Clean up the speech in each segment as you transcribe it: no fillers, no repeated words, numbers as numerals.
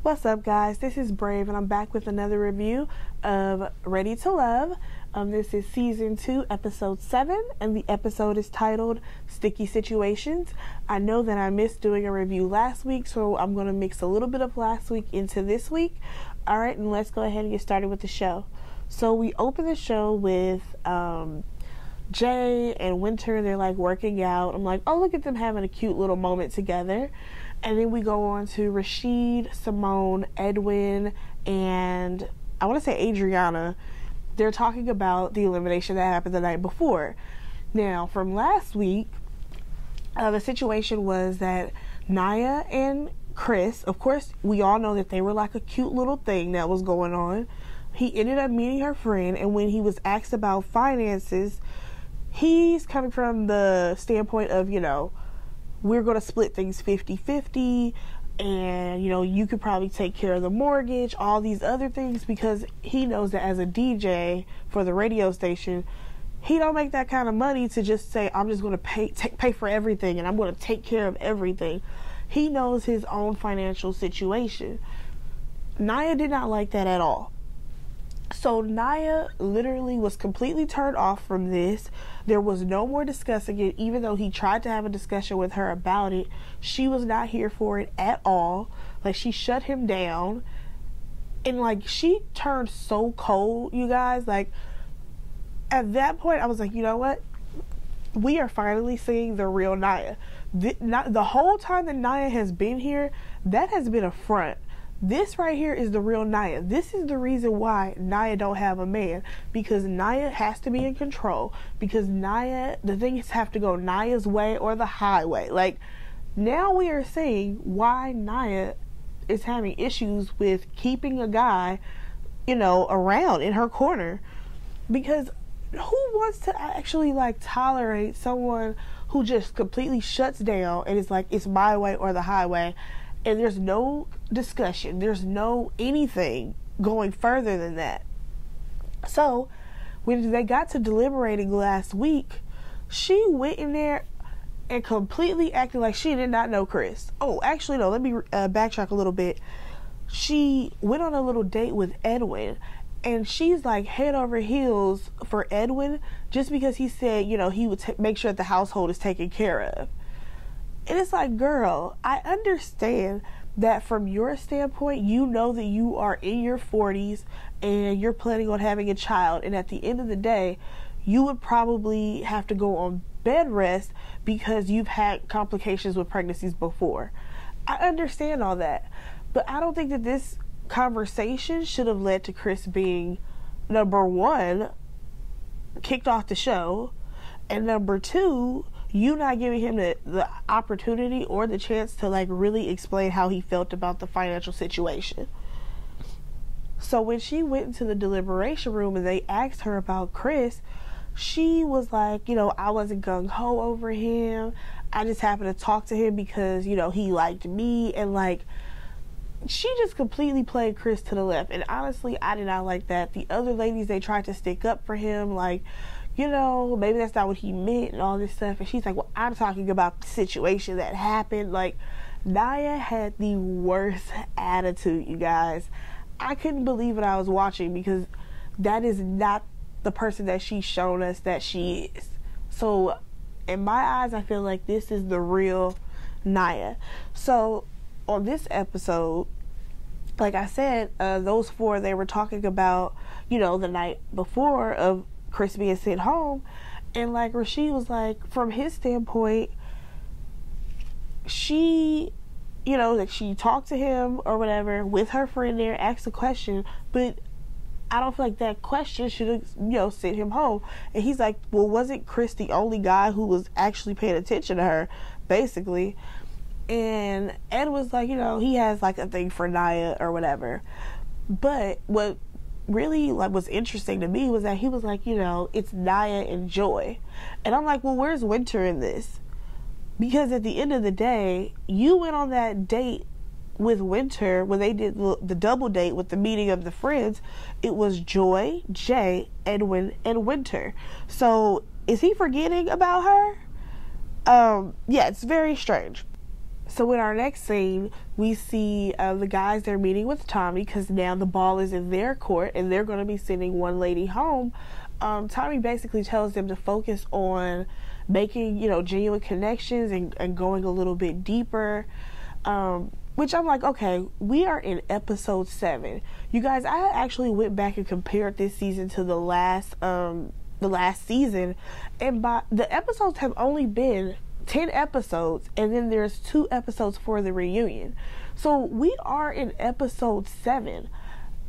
What's up, guys? This is Brave, and I'm back with another review of Ready to Love. This is season 2, episode 7, and the episode is titled Sticky Situations. I know that I missed doing a review last week, so I'm going to mix a little bit of last week into this week. Alright, and let's go ahead and get started with the show. So we open the show with Jay and Winter. They're like working out. I'm like, oh, look at them having a cute little moment together. And then we go on to Rashid, Simone, Edwin, and I want to say Adriana. They're talking about the elimination that happened the night before. Now, from last week, the situation was that Nia and Chris, of course, we all know that they were like a cute little thing that was going on. He ended up meeting her friend, and when he was asked about finances, he's coming from the standpoint of, we're going to split things 50-50, and, you could probably take care of the mortgage, all these other things, because he knows that as a DJ for the radio station, he don't make that kind of money to just say, I'm just going to pay for everything, and I'm going to take care of everything. He knows his own financial situation. Nia did not like that at all. So Nia literally was completely turned off from this. There was no more discussing it, even though he tried to have a discussion with her about it. She was not here for it at all. Like, she shut him down. And, she turned so cold, you guys. At that point, I was like, you know what? We are finally seeing the real Nia. The whole time that Nia has been here, that has been a front. This right here is the real Nia. This is the reason why Nia don't have a man. Because Nia has to be in control. Because the things have to go Nia's way or the highway. Now we are seeing why Nia is having issues with keeping a guy, around in her corner. Because who wants to actually, tolerate someone who just completely shuts down and is like, it's my way or the highway? And there's no discussion. There's no anything going further than that. So, when they got to deliberating last week, she went in there and completely acted like she did not know Chris. Oh, actually, no. Let me backtrack a little bit. She went on a little date with Edwin, and she's head over heels for Edwin just because he said, he would make sure that the household is taken care of. And it's like, girl, I understand that from your standpoint, you know that you are in your 40s and you're planning on having a child. And at the end of the day, you would probably have to go on bed rest because you've had complications with pregnancies before. I understand all that. But I don't think that this conversation should have led to Chris being, number one, kicked off the show, and number two, you not giving him the opportunity or the chance to really explain how he felt about the financial situation. So when she went into the deliberation room and they asked her about Chris, she was like, I wasn't gung-ho over him. I just happened to talk to him because, he liked me. And she just completely played Chris to the left. And honestly, I did not like that. The other ladies, they tried to stick up for him, maybe that's not what he meant and all this stuff. And she's like, well, I'm talking about the situation that happened. Nia had the worst attitude, you guys. I couldn't believe what I was watching because that is not the person that she's shown us that she is. So, in my eyes, I feel like this is the real Nia. So, on this episode, like I said, those four, they were talking about, the night before of Chris being sent home, and Rashid was from his standpoint, she she talked to him or whatever with her friend there, asked a question, but I don't feel like that question should have sent him home. And he's like, well, wasn't Chris the only guy who was actually paying attention to her, basically? And Ed was like, he has a thing for Nia or whatever. But what really was interesting to me was that he was like, it's Nia and Joy. And I'm like, well, where's Winter in this? Because at the end of the day, you went on that date with Winter when they did the double date with the meeting of the friends. It was Joy, Jay, Edwin, and Winter. So is he forgetting about her? Yeah, it's very strange. So in our next scene, we see the guys, they're meeting with Tommy because now the ball is in their court and they're going to be sending one lady home. Tommy basically tells them to focus on making, genuine connections and going a little bit deeper. Which I'm like, okay, we are in episode 7. You guys, I actually went back and compared this season to the last season, and the episodes have only been 10 episodes, and then there's 2 episodes for the reunion. So we are in episode 7.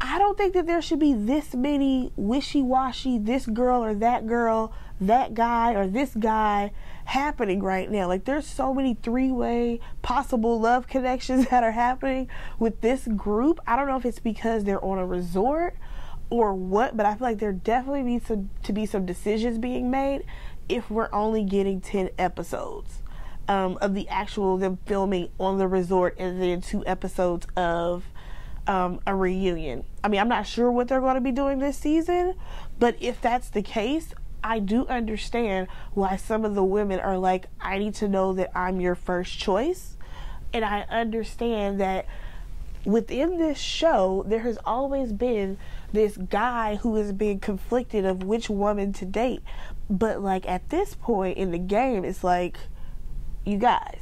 I don't think that there should be this many wishy-washy, this girl or that girl, that guy or this guy happening right now. Like, there's so many 3-way possible love connections that are happening with this group. I don't know if it's because they're on a resort or what, but I feel like there definitely needs to be some decisions being made if we're only getting 10 episodes of the actual them filming on the resort and then 2 episodes of a reunion. I mean, I'm not sure what they're going to be doing this season, but if that's the case, I do understand why some of the women are like, I need to know that I'm your first choice. And I understand that within this show, there has always been this guy who has been conflicted of which woman to date. But like at this point in the game, it's like, you guys,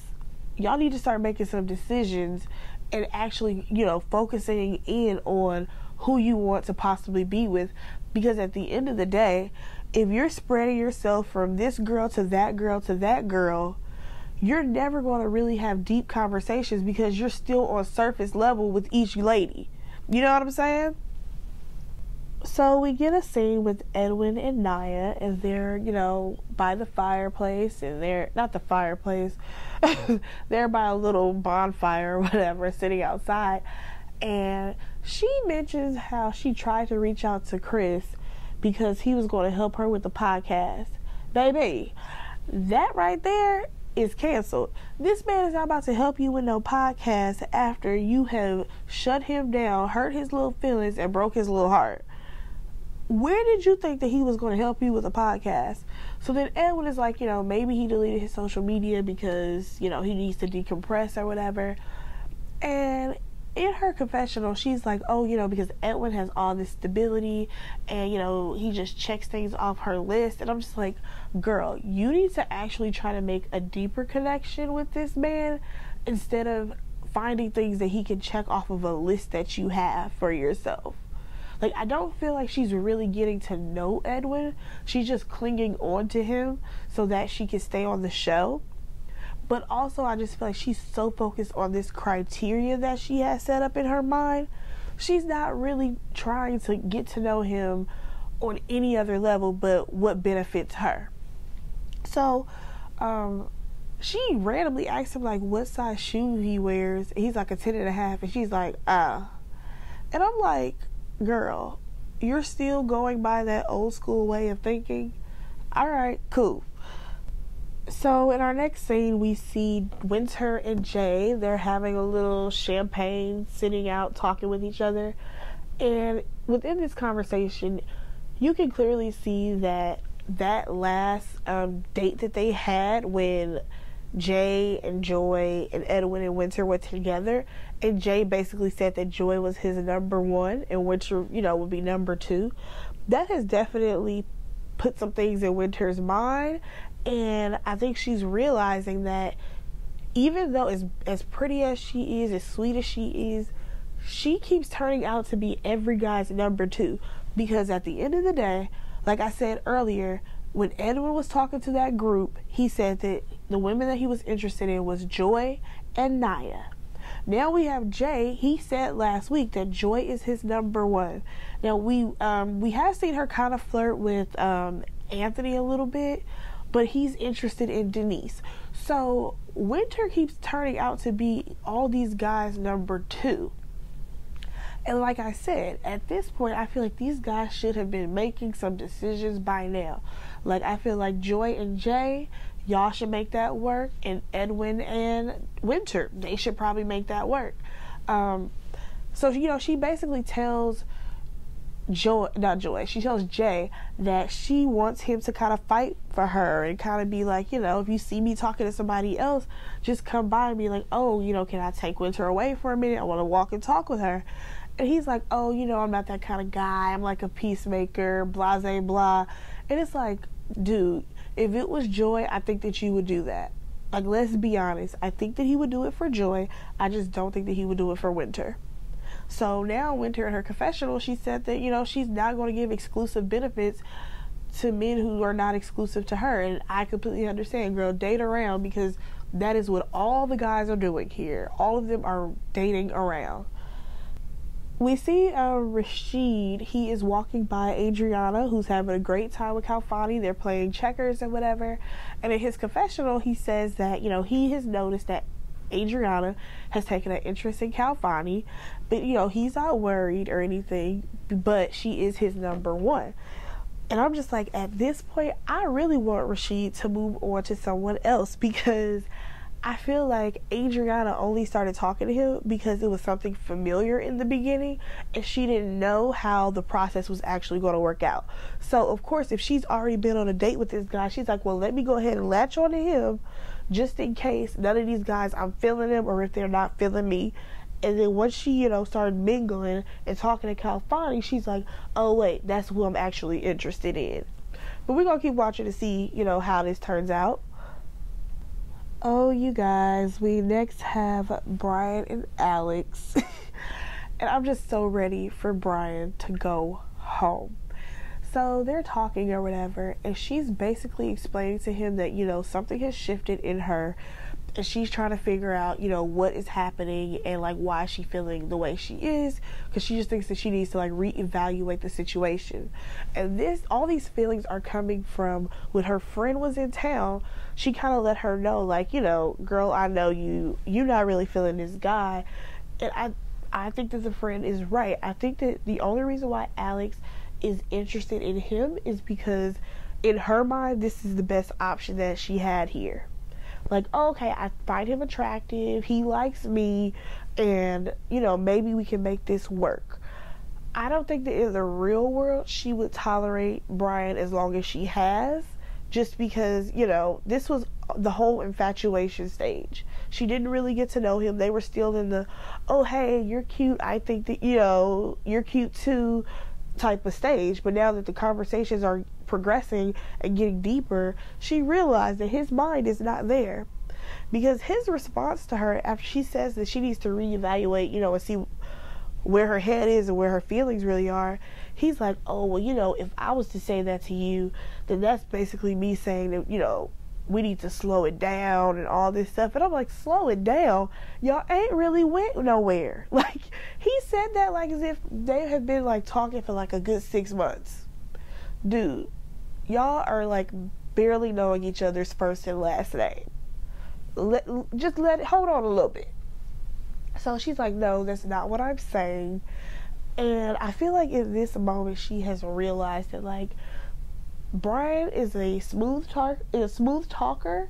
y'all need to start making some decisions and actually, focusing in on who you want to possibly be with. Because at the end of the day, if you're spreading yourself from this girl to that girl to that girl, you're never going to really have deep conversations because you're still on surface level with each lady. You know what I'm saying? So we get a scene with Edwin and Naya, and they're, by the fireplace, and they're, not the fireplace, they're by a little bonfire or whatever, sitting outside. And she mentions how she tried to reach out to Chris because he was going to help her with the podcast. Baby, that right there is canceled. This man is not about to help you with no podcast after you have shut him down, hurt his little feelings, and broke his little heart. Where did you think that he was going to help you with a podcast? So then Edwin is like, maybe he deleted his social media because, he needs to decompress or whatever. And in her confessional, she's like, because Edwin has all this stability and, he just checks things off her list. And I'm just like, girl, you need to actually try to make a deeper connection with this man instead of finding things that he can check off of a list that you have for yourself. Like, I don't feel like she's really getting to know Edwin. She's just clinging on to him so that she can stay on the show. But also, I just feel like she's so focused on this criteria that she has set up in her mind. She's not really trying to get to know him on any other level but what benefits her. So, she randomly asked him, like, what size shoe he wears. And he's like a 10.5. And she's like, And I'm like, girl, you're still going by that old school way of thinking? Alright, cool. So in our next scene, we see Winter and Jay. They're having a little champagne, sitting out, talking with each other. And within this conversation, you can clearly see that last date that they had when Jay and Joy and Edwin and Winter were together, and Jay basically said that Joy was his number 1 and Winter, would be number 2. That has definitely put some things in Winter's mind, and I think she's realizing that even though as pretty as she is, as sweet as she is, she keeps turning out to be every guy's number 2. Because at the end of the day, like I said earlier, when Edwin was talking to that group, he said that the women that he was interested in was Joy and Naya. Now we have Jay. He said last week that Joy is his number 1. Now we have seen her kind of flirt with Anthony a little bit, but he's interested in Denise. So Winter keeps turning out to be all these guys' number 2. And like I said, at this point, I feel like these guys should have been making some decisions by now. Like, I feel like Joy and Jay, y'all should make that work. And Edwin and Winter, they should probably make that work. So, she basically tells She tells Jay that she wants him to kind of fight for her and kind of be like, you know, if you see me talking to somebody else, just come by and be like, oh, you know, can I take Winter away for a minute? I want to walk and talk with her. And he's like, oh, you know, I'm not that kind of guy. I'm like a peacemaker, blah, blah, blah. And it's like, dude, if it was Joy, I think that you would do that. Like, let's be honest. I think that he would do it for Joy. I just don't think that he would do it for Winter. So now Winter in her confessional, she said that, you know, she's not going to give exclusive benefits to men who are not exclusive to her. And I completely understand, girl, date around, because that is what all the guys are doing here. All of them are dating around. We see Rashid. He is walking by Adriana, who's having a great time with Khalfani. They're playing checkers and whatever. And in his confessional, he says that, you know, he has noticed that Adriana has taken an interest in Khalfani, but, you know, he's not worried or anything, but she is his number one. And I'm just like, at this point, I really want Rashid to move on to someone else, because I feel like Adriana only started talking to him because it was something familiar in the beginning, and she didn't know how the process was actually going to work out. So, of course, if she's already been on a date with this guy, she's like, well, let me go ahead and latch on to him just in case none of these guys, I'm feeling them, or if they're not feeling me. And then once she, you know, started mingling and talking to Khalfani, she's like, oh, wait, that's who I'm actually interested in. But we're going to keep watching to see, you know, how this turns out. Oh, you guys, we next have Brian and Alex. And I'm just so ready for Brian to go home. So they're talking or whatever, and she's basically explaining to him that, you know, something has shifted in her, and she's trying to figure out, you know, what is happening and, like, why she's feeling the way she is, because she just thinks that she needs to, like, reevaluate the situation. And all these feelings are coming from when her friend was in town. She kind of let her know, like, you know, girl, I know you're not really feeling this guy. And I think that the friend is right. I think that the only reason why Alex is interested in him is because in her mind, this is the best option that she had here. Like, oh, okay, I find him attractive, he likes me, and, you know, maybe we can make this work. I don't think that in the real world she would tolerate Brian as long as she has, just because, you know, this was the whole infatuation stage. She didn't really get to know him. They were still in the, oh, hey, you're cute, I think that, you know, you're cute too type of stage. But now that the conversations are progressing and getting deeper, she realized that his mind is not there, because his response to her after she says that she needs to reevaluate, you know, and see where her head is and where her feelings really are, he's like, oh, well, you know, if I was to say that to you, then that's basically me saying that, you know, we need to slow it down and all this stuff. And I'm like, slow it down? Y'all ain't really went nowhere. Like, he said that like as if they have been like talking for like a good 6 months. Dude, y'all are like barely knowing each other's first and last name. Hold on a little bit. So she's like, no, that's not what I'm saying. And I feel like in this moment she has realized that, like, Brian is a smooth talker,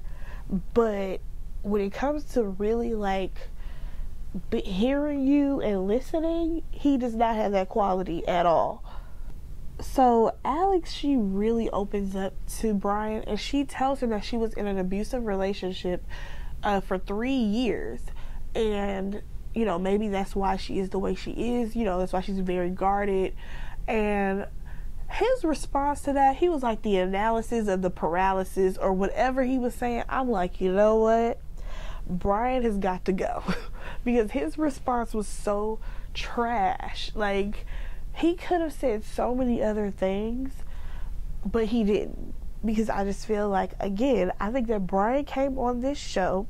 but when it comes to really like hearing you and listening, he does not have that quality at all. So Alex, she really opens up to Brian, and she tells him that she was in an abusive relationship for 3 years, and, you know, maybe that's why she is the way she is. You know, that's why she's very guarded. And his response to that, he was like, the analysis of the paralysis or whatever he was saying. I'm like, you know what? Brian has got to go. Because his response was so trash. Like, he could have said so many other things, but he didn't. Because I just feel like, again, I think that Brian came on this show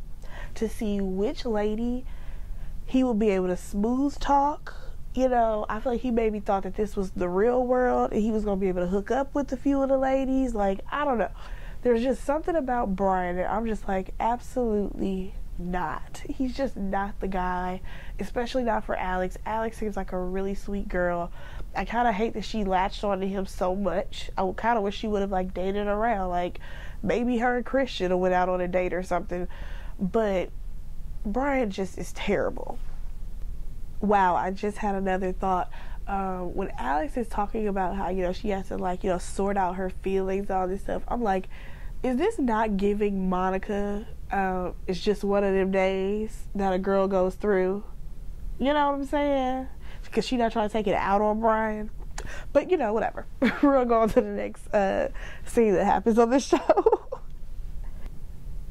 to see which lady he would be able to smooth talk. You know, I feel like he maybe thought that this was the real world and he was going to be able to hook up with a few of the ladies. Like, I don't know. There's just something about Brian that I'm just like, absolutely not. He's just not the guy, especially not for Alex. Alex seems like a really sweet girl. I kind of hate that she latched onto him so much. I kind of wish she would have, like, dated around. Like, maybe her and Chris should have went out on a date or something. But Brian just is terrible. Wow, I just had another thought. when Alex is talking about how, you know, she has to, like, you know, sort out her feelings, all this stuff, I'm like, is this not giving Monica, it's just one of them days that a girl goes through? You know what I'm saying? Because she not trying to take it out on Brian. But, you know, whatever. We're going to go on to the next scene that happens on the show.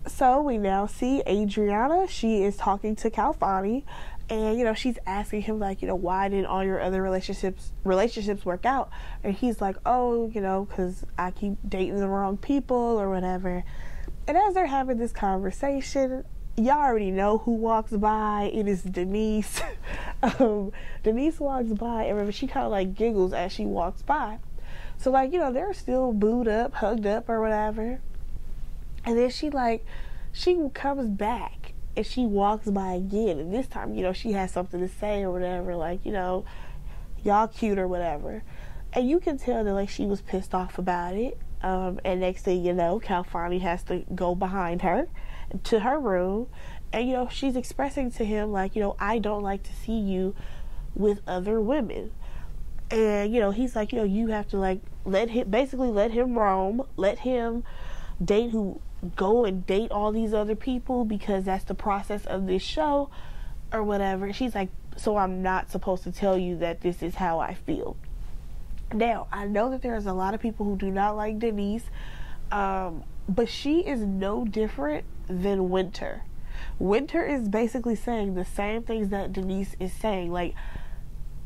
So we now see Adriana. She is talking to Calfani. And, you know, she's asking him, like, you know, why didn't all your other relationships work out? And he's like, oh, you know, because I keep dating the wrong people or whatever. And as they're having this conversation, y'all already know who walks by. It is Denise. Denise walks by, and remember, she kind of, like, giggles as she walks by. So, like, you know, they're still booed up, hugged up or whatever. And then she comes back. And she walks by again, and this time, you know, she has something to say or whatever, like, you know, y'all cute or whatever. And you can tell that, like, she was pissed off about it. And next thing you know, Calfani has to go behind her to her room, and, you know, she's expressing to him, like, you know, I don't like to see you with other women. And, you know, he's like, you know, you have to, like, let him roam, let him go and date all these other people because that's the process of this show or whatever. She's like, so I'm not supposed to tell you that this is how I feel. Now, I know that there's a lot of people who do not like Denise, but she is no different than Winter. Winter is basically saying the same things that Denise is saying. Like,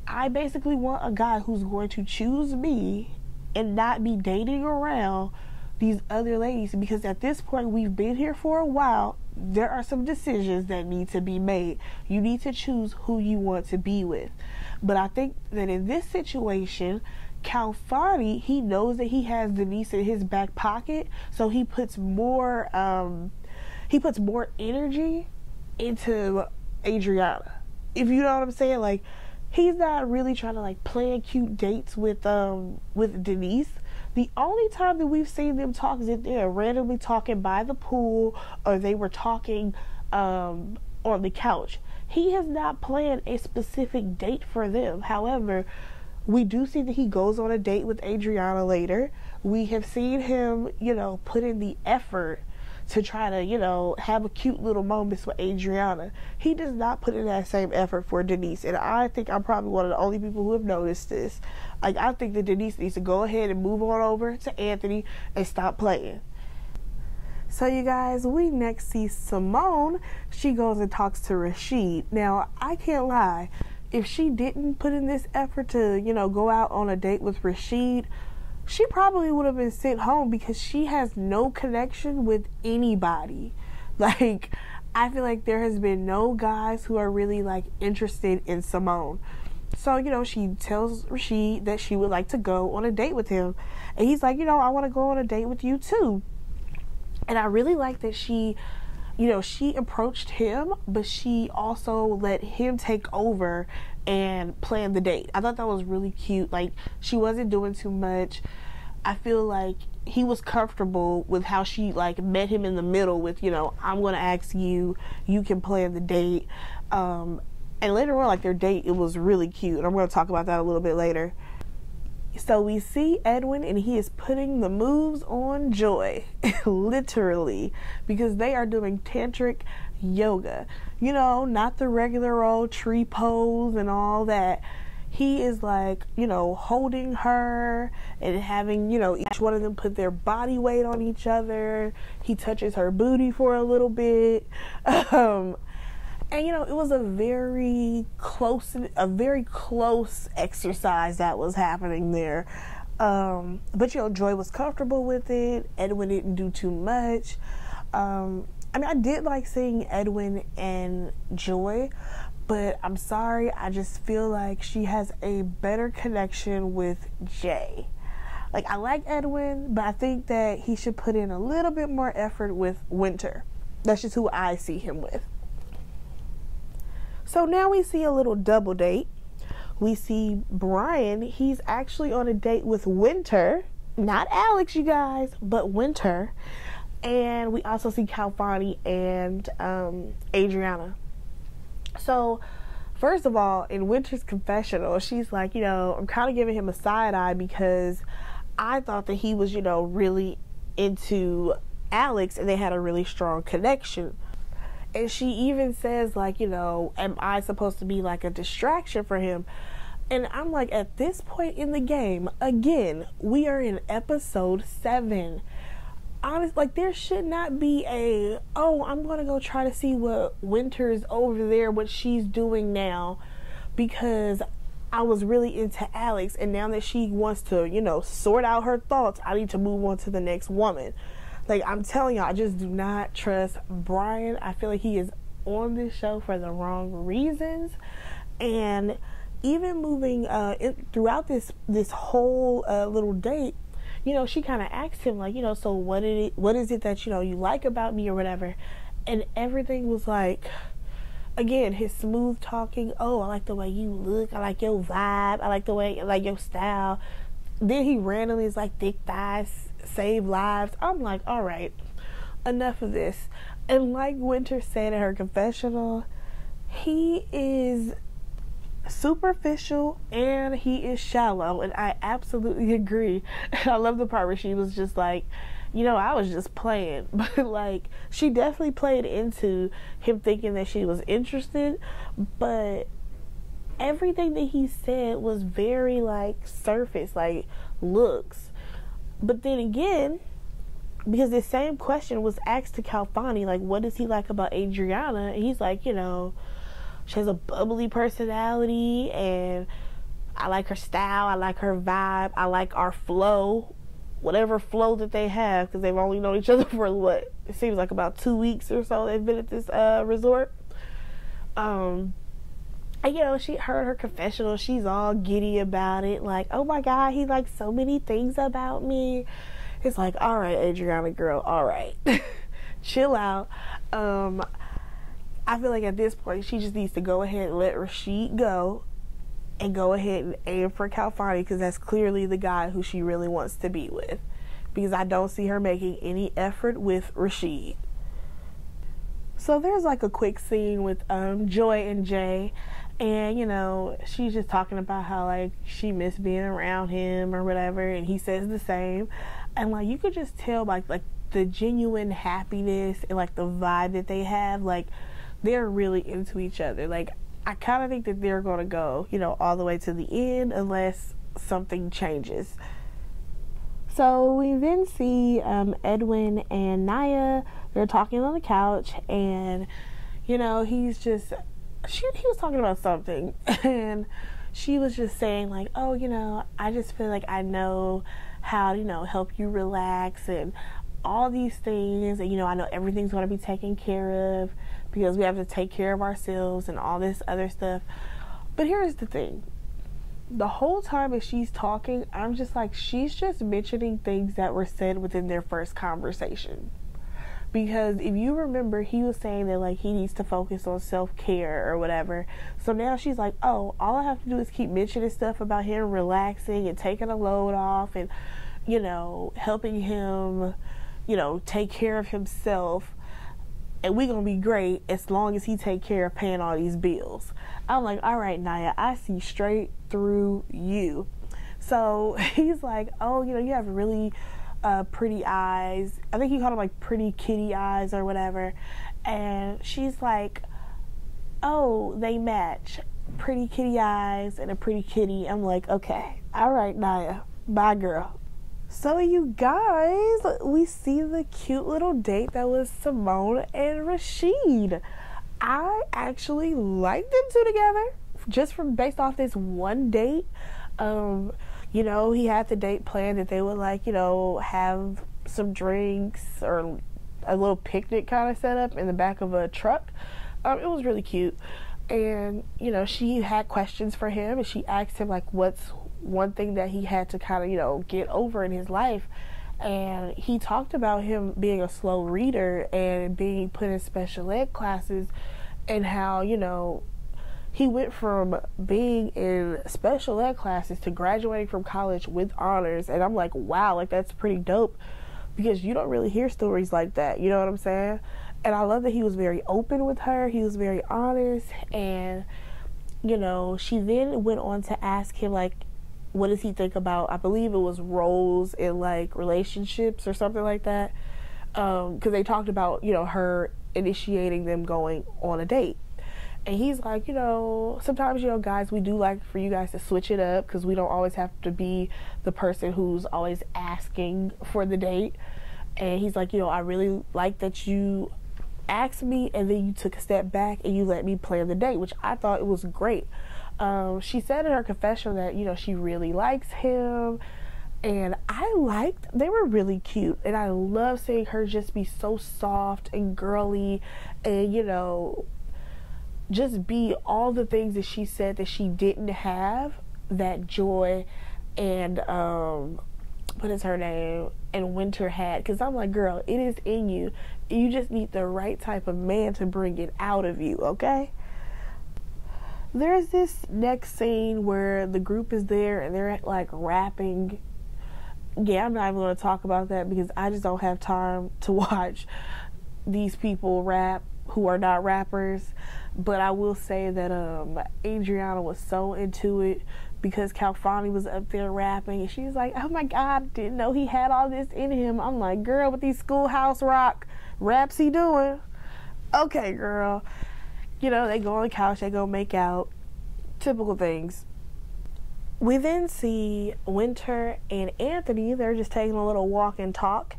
I basically want a guy who's going to choose me and not be dating around these other ladies, because at this point, we've been here for a while. There are some decisions that need to be made. You need to choose who you want to be with. But I think that in this situation, Calfani, he knows that he has Denise in his back pocket, so he puts more energy into Adriana. If you know what I'm saying, like, he's not really trying to, like, plan cute dates with Denise. The only time that we've seen them talk is if they're randomly talking by the pool or they were talking on the couch. He has not planned a specific date for them. However, we do see that he goes on a date with Adriana later. We have seen him, you know, put in the effort to try to, you know, have a cute little moments with Adriana. He does not put in that same effort for Denise, and I think I'm probably one of the only people who have noticed this. Like, I think that Denise needs to go ahead and move on over to Anthony and stop playing. So, you guys, we next see Simone. She goes and talks to Rashid. Now, I can't lie. If she didn't put in this effort to, you know, go out on a date with Rashid, she probably would have been sent home because she has no connection with anybody. Like, I feel like there has been no guys who are really, like, interested in Simone. So, you know, she tells Rashid that she would like to go on a date with him. And he's like, you know, I want to go on a date with you too. And I really like that she, you know, she approached him, but she also let him take over and plan the date. I thought that was really cute. Like, she wasn't doing too much. I feel like he was comfortable with how she, like, met him in the middle with, you know, I'm going to ask you, you can plan the date. And later on, like, their date, it was really cute. And I'm going to talk about that a little bit later. So we see Edwin, and he is putting the moves on Joy, literally, because they are doing tantric yoga. You know, not the regular old tree pose and all that. He is, like, you know, holding her and having, you know, each one of them put their body weight on each other. He touches her booty for a little bit. And, you know, it was a very close exercise that was happening there. But, you know, Joy was comfortable with it. Edwin didn't do too much. I mean, I did like seeing Edwin and Joy, but I'm sorry, I just feel like she has a better connection with Jay. Like, I like Edwin, but I think that he should put in a little bit more effort with Winter. That's just who I see him with. So now we see a little double date. We see Brian. He's actually on a date with Winter. Not Alex, you guys, but Winter. And we also see Calfani and Adriana. So First of all, in Winter's confessional, she's like, I'm kind of giving him a side eye because I thought that he was, really into Alex and they had a really strong connection. And she even says, like, am I supposed to be like a distraction for him? And I'm like, at this point in the game, again, we are in episode 7. Honest, like, there should not be I'm going to go try to see what Winter's over there, what she's doing now, because I was really into Alex, and now that she wants to, sort out her thoughts, I need to move on to the next woman. Like, I'm telling y'all, I just do not trust Brian. I feel like he is on this show for the wrong reasons. And even moving throughout this whole little date, she kind of asked him, like, so what is it that, you like about me or whatever. And everything was like, again, his smooth talking. Oh, I like the way you look. I like your vibe. I like the way, like, your style. Then he randomly is like, thick thighs save lives. I'm like, all right, enough of this. And like Winter said in her confessional, he is superficial and he is shallow, and I absolutely agree. I love the part where she was just like, I was just playing, but like, she definitely played into him thinking that she was interested, but everything that he said was very like surface, like looks. But then again, because the same question was asked to Calfani, like, what does he like about Adriana? And he's like, she has a bubbly personality, and I like her style, I like her vibe, I like our flow, whatever flow that they have, because they've only known each other for what, it seems like about 2 weeks or so they've been at this resort. And she heard her confessional, she's all giddy about it, like, oh my god, he likes so many things about me. It's like, all right, Adriana girl, all right. Chill out. I feel like at this point she just needs to go ahead and let Rashid go and go ahead and aim for Calfani, because that's clearly the guy who she really wants to be with, because I don't see her making any effort with Rashid. So there's like a quick scene with Joy and Jay, and she's just talking about how like she missed being around him or whatever, and he says the same, and like you could just tell like the genuine happiness and like the vibe that they have, like they're really into each other. Like, I kind of think that they're gonna go all the way to the end unless something changes. So we then see Edwin and Naya. They're talking on the couch, and he's just he was talking about something, and she was just saying like, oh, I just feel like I know how to help you relax and all these things, and I know everything's going to be taken care of because we have to take care of ourselves and all this other stuff. But here's the thing, the whole time as she's talking, I'm just like, she's just mentioning things that were said within their first conversation. Because if you remember, he was saying that like he needs to focus on self-care or whatever. So now she's like, oh, all I have to do is keep mentioning stuff about him relaxing and taking a load off and helping him take care of himself, and we gonna be great as long as he take care of paying all these bills. I'm like, all right, Naya, I see straight through you. So he's like, oh, you have really pretty eyes. I think he called them like pretty kitty eyes or whatever. And she's like, oh, they match, pretty kitty eyes and a pretty kitty. I'm like, okay, all right, Naya, bye girl. So you guys, we see the cute little date that was Simone and Rashid. I actually like them two together, just from based off this one date. He had the date planned that they would like, have some drinks or a little picnic kind of set up in the back of a truck. It was really cute. And, she had questions for him, and she asked him like, what's one thing that he had to kind of, get over in his life. And he talked about him being a slow reader and being put in special ed classes, and how, he went from being in special ed classes to graduating from college with honors. And I'm like, wow, like that's pretty dope, because you don't really hear stories like that, you know what I'm saying? And I love that he was very open with her, he was very honest, and you know, she then went on to ask him, like, what does he think about, I believe it was roles in, like, relationships or something like that. Because they talked about, you know, her initiating them going on a date. And he's like, you know, sometimes, you know, guys, we do like for you guys to switch it up because we don't always have to be the person who's always asking for the date. And he's like, you know, I really like that you asked me and then you took a step back and you let me plan the date, which I thought it was great. She said in her confession that, you know, she really likes him. And they were really cute. And I love seeing her just be so soft and girly and, you know, just be all the things that she said that she didn't have, that Joy and what is her name, and Winter had. Because I'm like, girl, it is in you. You just need the right type of man to bring it out of you, okay? There's this next scene where the group is there and they're like rapping. Yeah, I'm not even going to talk about that because I just don't have time to watch these people rap who are not rappers. But I will say that Adriana was so into it because Calfani was up there rapping and she was like, oh my God, I didn't know he had all this in him. I'm like, girl, what these Schoolhouse Rock raps he doing? Okay, girl. You know, they go on the couch, they go make out. Typical things. We then see Winter and Anthony. They're just taking a little walk and talk.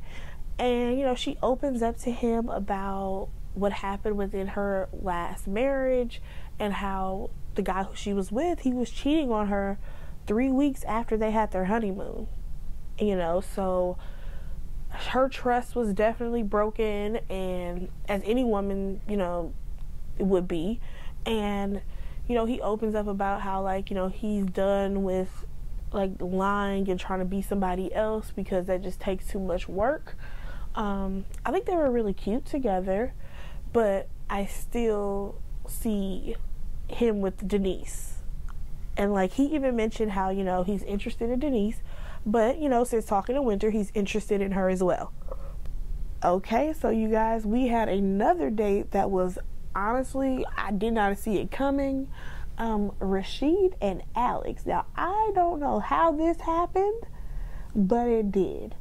And, you know, she opens up to him about what happened within her last marriage and how the guy who she was with, he was cheating on her 3 weeks after they had their honeymoon. You know, so her trust was definitely broken, and as any woman, you know, it would be. And, you know, he opens up about how, like, you know, he's done with, like, lying and trying to be somebody else because that just takes too much work. I think they were really cute together, but I still see him with Denise. And, like, he even mentioned how, you know, he's interested in Denise, but, you know, since talking to Winter, he's interested in her as well. Okay, so you guys, we had another date that was, honestly, I did not see it coming. Rashid and Alex. Now, I don't know how this happened, but it did.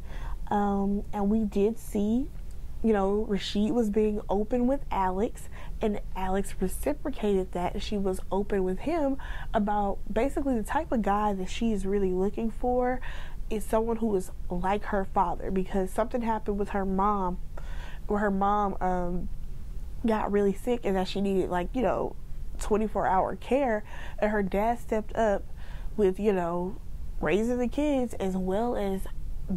And we did see, you know, Rashid was being open with Alex, and Alex reciprocated that, and she was open with him about basically the type of guy that she is really looking for is someone who is like her father, because something happened with her mom, where her mom got really sick and that she needed, like, you know, 24-hour care, and her dad stepped up with, you know, raising the kids as well as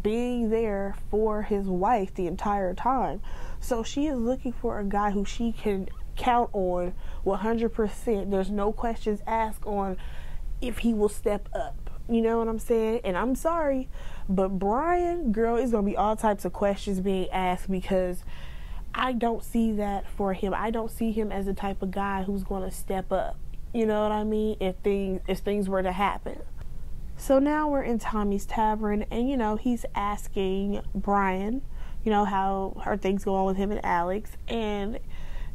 being there for his wife the entire time. So she is looking for a guy who she can count on 100%. There's no questions asked on if he will step up. You know what I'm saying? And I'm sorry, but Brian, girl, it's gonna be all types of questions being asked because I don't see that for him. I don't see him as the type of guy who's gonna step up. You know what I mean? If things were to happen. So now we're in Tommy's Tavern, and, you know, he's asking Brian, you know, how are things going with him and Alex, and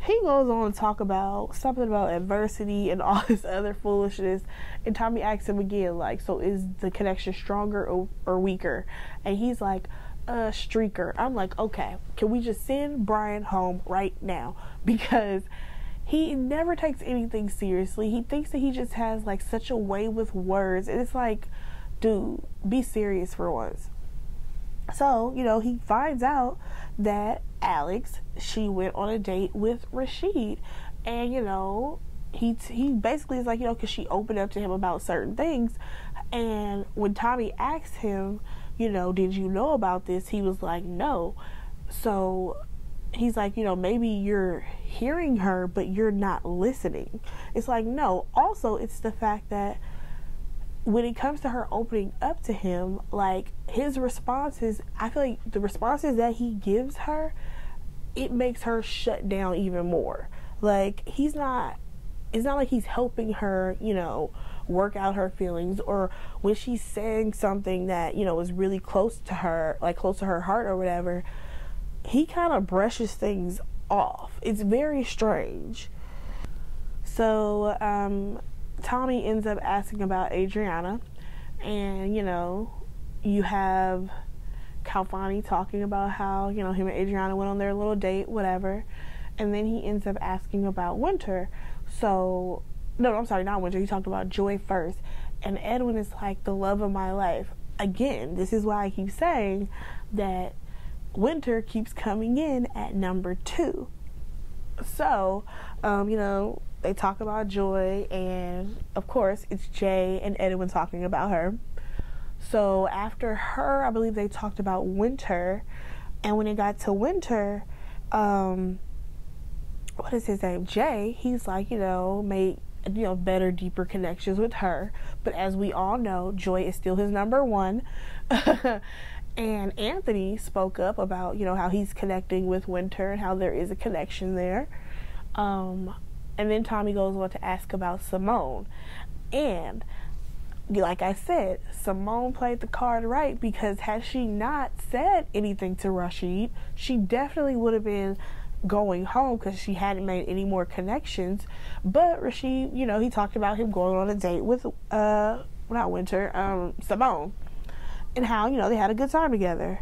he goes on to talk about something about adversity and all this other foolishness, and Tommy asks him again, like, so is the connection stronger or weaker? And he's like, streaker. I'm like, okay, can we just send Brian home right now? Because he never takes anything seriously. He thinks that he just has, like, such a way with words. And it's like, dude, be serious for once. So, you know, he finds out that Alex, she went on a date with Rashid. And, you know, he basically is like, you know, because she opened up to him about certain things. And when Tommy asked him, you know, did you know about this? He was like, no. So he's like, you know, maybe you're hearing her, but you're not listening. It's like, no. Also, it's the fact that when it comes to her opening up to him, like, his responses, I feel like the responses that he gives her, it makes her shut down even more. Like, it's not like he's helping her, you know, work out her feelings, or when she's saying something that, you know, is really close to her, like close to her heart or whatever, he kind of brushes things off. It's very strange. So Tommy ends up asking about Adriana, and you have Calfani talking about how him and Adriana went on their little date, whatever, and then he ends up asking about Winter. So no, I'm sorry, not Winter. He talked about Joy first, and Edwin is like, the love of my life. Again, this is why I keep saying that Winter keeps coming in at number 2. So, they talk about Joy, and of course, it's Jay and Edwin talking about her. So after her, I believe they talked about Winter, and when it got to Winter, what is his name? Jay, he's like, made better, deeper connections with her. But as we all know, Joy is still his number 1. And Anthony spoke up about, how he's connecting with Winter and how there is a connection there. And then Tommy goes on to ask about Simone. And like I said, Simone played the card right, because had she not said anything to Rashid, she definitely would have been going home because she hadn't made any more connections. But Rashid, he talked about him going on a date with not Winter, Simone, and how they had a good time together.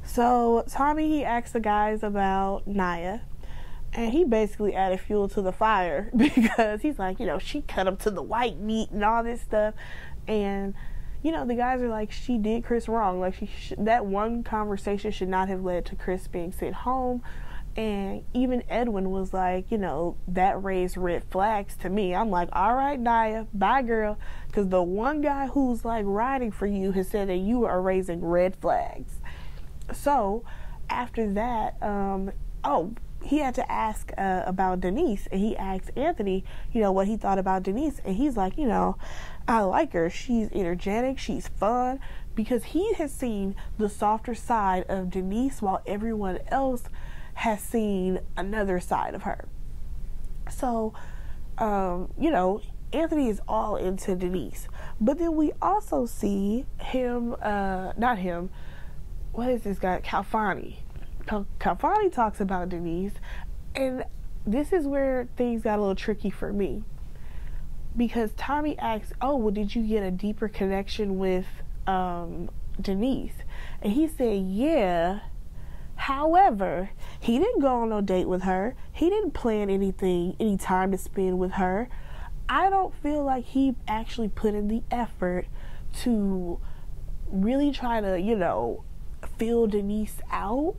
So Tommy, he asked the guys about Naya, and he basically added fuel to the fire, because he's like, she cut him to the white meat and all this stuff, and the guys are like, she did Chris wrong. Like, that one conversation should not have led to Chris being sent home. And even Edwin was like, that raised red flags to me. I'm like, all right, Naya, bye, girl. Because the one guy who's like riding for you has said that you are raising red flags. So after that, he had to ask about Denise, and he asked Anthony, what he thought about Denise, and he's like, I like her. She's energetic. She's fun, because he has seen the softer side of Denise while everyone else has seen another side of her. So, Anthony is all into Denise, but then we also see him, what is this guy? Calfani. Calfani talks about Denise, and this is where things got a little tricky for me, because Tommy asks, did you get a deeper connection with Denise? And he said, yeah. However, he didn't go on no date with her. He didn't plan any time to spend with her. I don't feel like he actually put in the effort to really try to, feel Denise out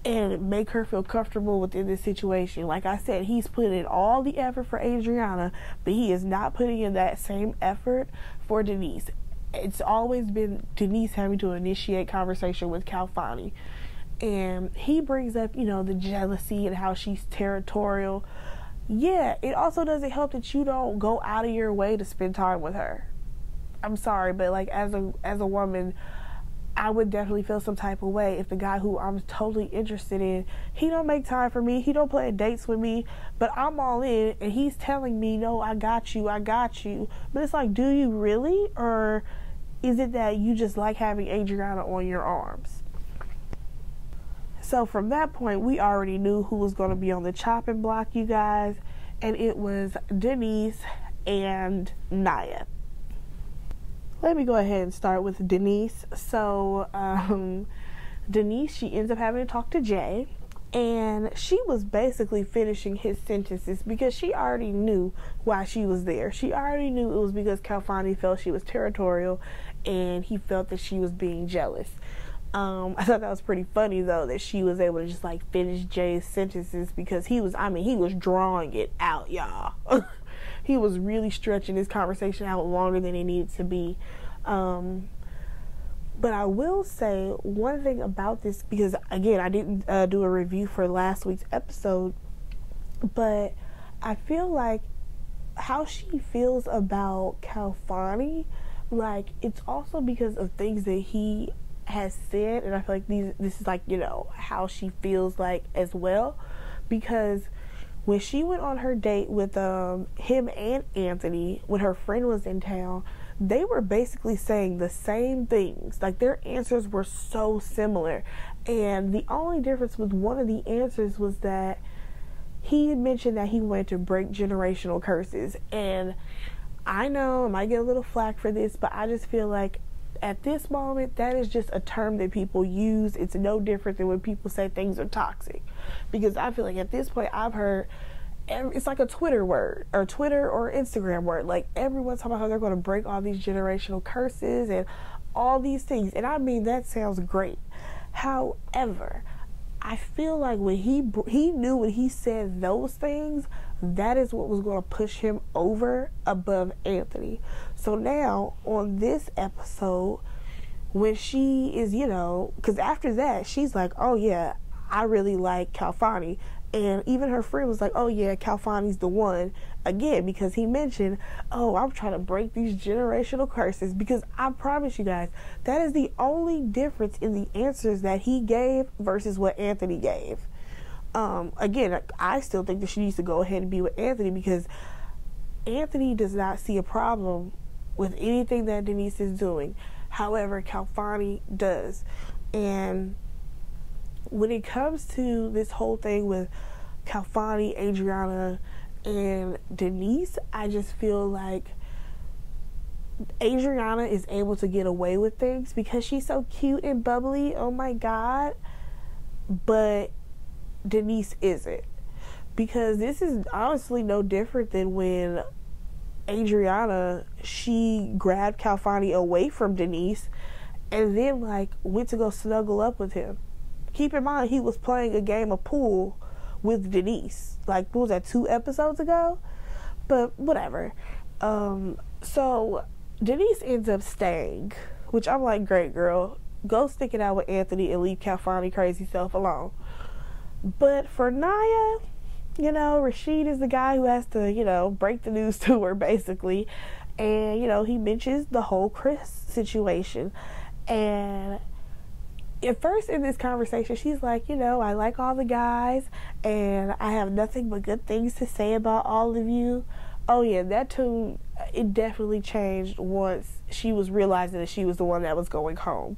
and make her feel comfortable within this situation. Like I said, he's put in all the effort for Adriana, but he is not putting in that same effort for Denise. It's always been Denise having to initiate conversation with Calfani. And he brings up, the jealousy and how she's territorial. Yeah, it also doesn't help that you don't go out of your way to spend time with her. I'm sorry, but like as a woman, I would definitely feel some type of way if the guy who I'm totally interested in, he don't make time for me, he don't plan dates with me, but I'm all in, and he's telling me, no, I got you. But it's like, do you really? Or is it that you just like having Adriana on your arms? So from that point, we already knew who was going to be on the chopping block, you guys, and it was Denise and Naya. Let me go ahead and start with Denise. So Denise, she ends up having to talk to Jay, and she was basically finishing his sentences because she already knew why she was there. She already knew it was because Calfani felt she was territorial, and he felt that she was being jealous. I thought that was pretty funny, though, that she was able to just like finish Jay's sentences, because he was drawing it out, y'all. He was really stretching this conversation out longer than it needed to be. But I will say one thing about this, because again, I didn't do a review for last week's episode, but I feel like how she feels about Calfani, like, it's also because of things that he has said, and I feel like this is like, how she feels like as well, because when she went on her date with him and Anthony, when her friend was in town, they were basically saying the same things. Like, their answers were so similar, and the only difference with one of the answers was that he had mentioned that he wanted to break generational curses. And I know I might get a little flack for this, but I just feel like at this moment, that is just a term that people use. It's no different than when people say things are toxic. Because I feel like at this point, I've heard, it's like a Twitter word, or Twitter or Instagram word. Like, everyone's talking about how they're going to break all these generational curses and all these things. And I mean, that sounds great. However, I feel like when he knew when he said those things, that is what was going to push him over above Anthony. So now on this episode, when she is, because after that, she's like, oh yeah, I really like Calfani. And even her friend was like, oh yeah, Calfani's the one. Again, because he mentioned, oh, I'm trying to break these generational curses. Because I promise you guys, that is the only difference in the answers that he gave versus what Anthony gave. Again, I still think that she needs to go ahead and be with Anthony, because Anthony does not see a problem with anything that Denise is doing. However, Calfani does. And when it comes to this whole thing with Calfani, Adriana, and Denise, I just feel like Adriana is able to get away with things because she's so cute and bubbly. Oh my God. But Denise isn't. Because this is honestly no different than when Adriana, she grabbed Calfani away from Denise and then went to go snuggle up with him. Keep in mind, he was playing a game of pool with Denise. What was that, 2 episodes ago? But whatever. So Denise ends up staying, which I'm like, great girl. Go stick it out with Anthony and leave Calfani crazy self alone. But for Nia, Rashid is the guy who has to, break the news to her, basically. And, he mentions the whole Chris situation. And at first in this conversation, she's like, I like all the guys, and I have nothing but good things to say about all of you. Oh yeah, that tune, it definitely changed once she was realizing that she was the one that was going home.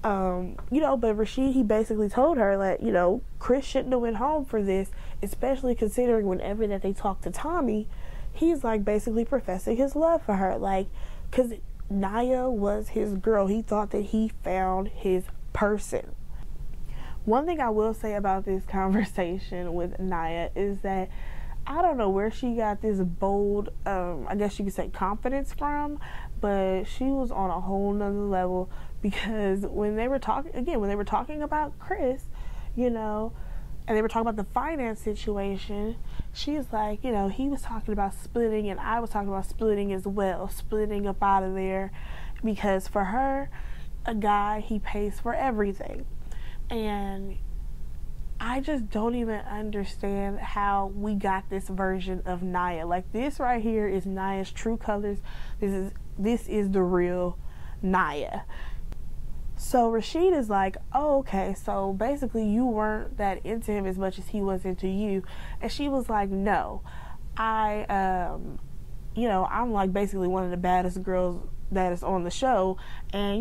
But Rashid, he basically told her that, Chris shouldn't have went home for this, especially considering whenever that they talked to Tommy, he's basically professing his love for her, because Nia was his girl. He thought that he found his person. One thing I will say about this conversation with Nia is that I don't know where she got this bold, I guess you could say, confidence from, but she was on a whole nother level, because when they were talking about Chris, and they were talking about the finance situation, she's like, he was talking about splitting and I was talking about splitting as well, splitting up out of there, because for her, a guy, he pays for everything. And I just don't even understand how we got this version of Nia. This right here is Nia's true colors. This is the real Nia. So Rashid is like, oh, okay, so basically you weren't that into him as much as he was into you. And she was like, no, I'm basically one of the baddest girls that is on the show, and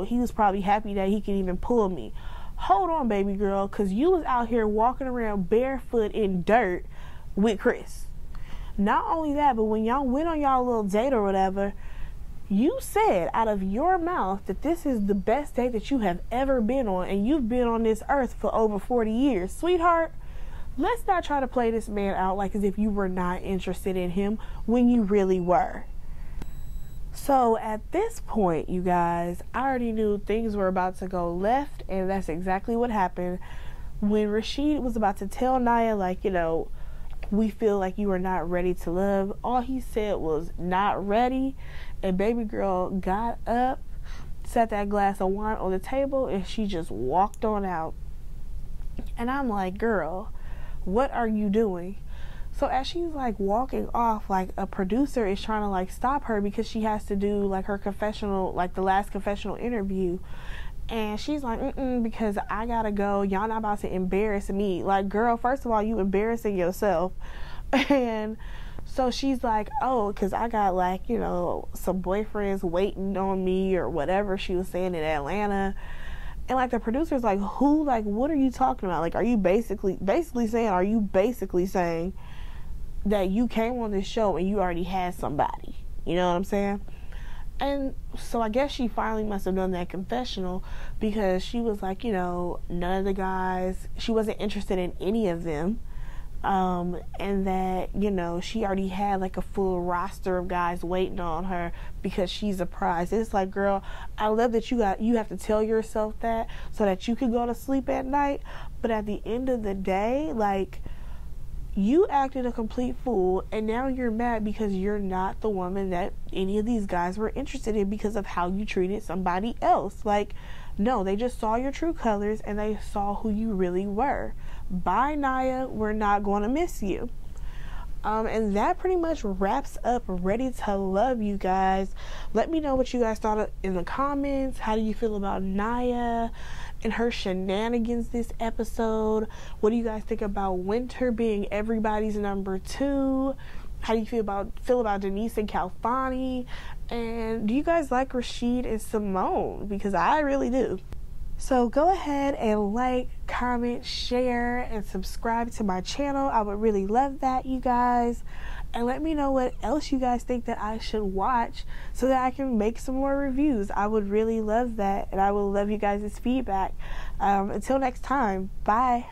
he was probably happy that he could even pull me. Hold on, baby girl, because you was out here walking around barefoot in dirt with Chris. Not only that, but when y'all went on y'all little date or whatever, you said out of your mouth that this is the best date that you have ever been on, and you've been on this earth for over 40 years. Sweetheart, let's not try to play this man out as if you were not interested in him when you really were. So at this point, you guys, I already knew things were about to go left, and that's exactly what happened. When Rashid was about to tell Nia, we feel like you are not ready to love, all he said was, not ready, and baby girl got up, set that glass of wine on the table, and she just walked on out. And I'm like, girl, what are you doing? So as she's walking off, a producer is trying to stop her because she has to do her confessional, the last confessional interview. And she's like, because I gotta go. Y'all not about to embarrass me. Girl, first of all, you embarrassing yourself. And so she's like, oh, because I got some boyfriends waiting on me or whatever she was saying in Atlanta. And like the producer's like, who, like, what are you talking about? Like, are you basically saying that you came on this show and you already had somebody? You know what I'm saying? And so I guess she finally must have done that confessional, because she was like, you know, none of the guys, she wasn't interested in any of them. And that, you know, she already had like a full roster of guys waiting on her because she's a prize. It's like, girl, I love that you have to tell yourself that so that you can go to sleep at night. But at the end of the day, like, you acted a complete fool, and now you're mad because you're not the woman that any of these guys were interested in because of how you treated somebody else. Like, no, they just saw your true colors and they saw who you really were. Bye, Nia. We're not going to miss you. And that pretty much wraps up Ready to Love, you guys. Let me know what you guys thought in the comments. How do you feel about Nia and her shenanigans this episode? What do you guys think about Winter being everybody's number 2? How do you feel about Denise and Kalfani? And do you guys like Rashid and Simone? Because I really do. So go ahead and like, comment, share, and subscribe to my channel. I would really love that, you guys. And let me know what else you guys think that I should watch so that I can make some more reviews. I would really love that, and I will love you guys' feedback. Until next time, bye.